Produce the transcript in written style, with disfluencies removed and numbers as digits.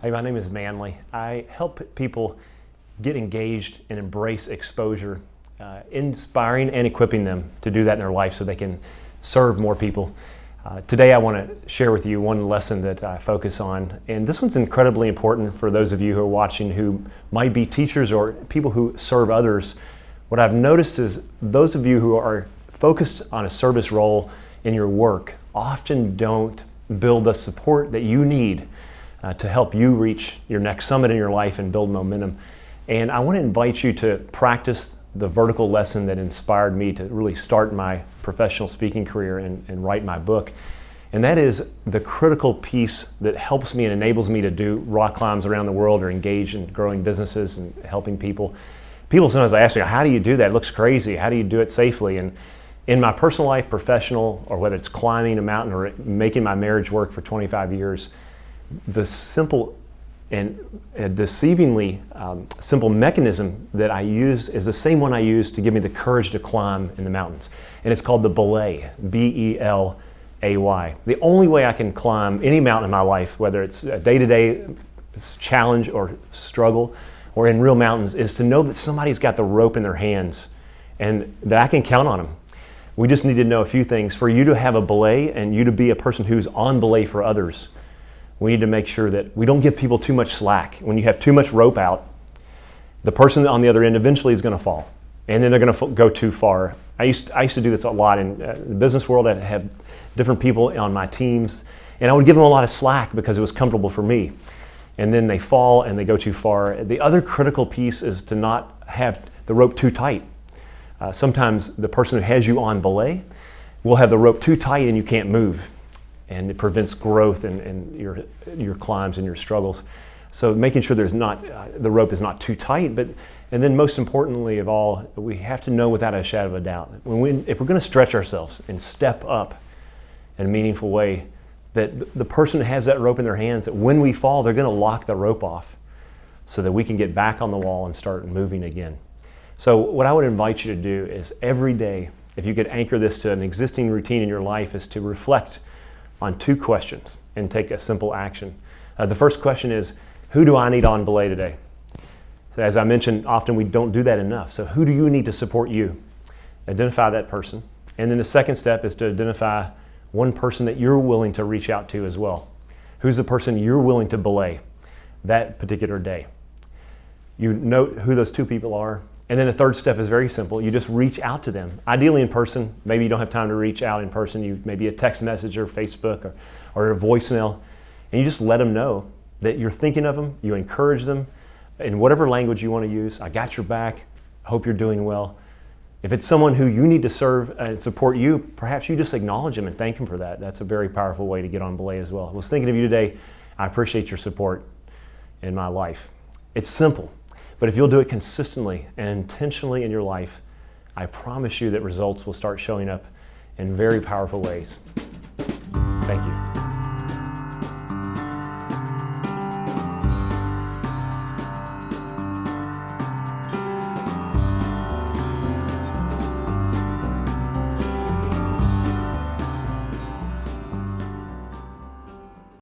Hey, my name is Manley. I help people get engaged and embrace exposure, inspiring and equipping them to do that in their life so they can serve more people. Today I want to share with you one lesson that I focus on, and this one's incredibly important for those of you who are watching who might be teachers or people who serve others. What I've noticed is those of you who are focused on a service role in your work often don't build the support that you need to help you reach your next summit in your life and build momentum. And I want to invite you to practice the vertical lesson that inspired me to really start my professional speaking career and write my book. And that is the critical piece that helps me and enables me to do rock climbs around the world or engage in growing businesses and helping people. People sometimes ask me, how do you do that? It looks crazy. How do you do it safely? And in my personal life, professional, or whether it's climbing a mountain or making my marriage work for 25 years, the simple and deceivingly simple mechanism that I use is the same one I use to give me the courage to climb in the mountains. And it's called the belay, B-E-L-A-Y. The only way I can climb any mountain in my life, whether it's a day-to-day challenge or struggle or in real mountains, is to know that somebody's got the rope in their hands and that I can count on them. We just need to know a few things. For you to have a belay and you to be a person who's on belay for others, we need to make sure that we don't give people too much slack. When you have too much rope out, the person on the other end eventually is going to fall, and then they're going to go too far. I used to do this a lot in the business world. I'd have different people on my teams, and I would give them a lot of slack because it was comfortable for me. And then they fall and they go too far. The other critical piece is to not have the rope too tight. Sometimes the person who has you on belay will have the rope too tight and you can't move. And it prevents growth in your climbs and your struggles. So making sure the rope is not too tight, and then most importantly of all, we have to know without a shadow of a doubt, if we're going to stretch ourselves and step up in a meaningful way, that the person who has that rope in their hands, that when we fall, they're going to lock the rope off so that we can get back on the wall and start moving again. So what I would invite you to do is every day, if you could anchor this to an existing routine in your life, is to reflect on two questions and take a simple action. The first question is, who do I need on belay today? So as I mentioned, often we don't do that enough. So who do you need to support you? Identify that person. And then the second step is to identify one person that you're willing to reach out to as well. Who's the person you're willing to belay that particular day? You note who those two people are. And then the third step is very simple. You just reach out to them, ideally in person. Maybe you don't have time to reach out in person. Maybe a text message or Facebook or a voicemail. And you just let them know that you're thinking of them. You encourage them in whatever language you want to use. I got your back. Hope you're doing well. If it's someone who you need to serve and support you, perhaps you just acknowledge them and thank them for that. That's a very powerful way to get on belay as well. I was thinking of you today. I appreciate your support in my life. It's simple. But if you'll do it consistently and intentionally in your life, I promise you that results will start showing up in very powerful ways. Thank you.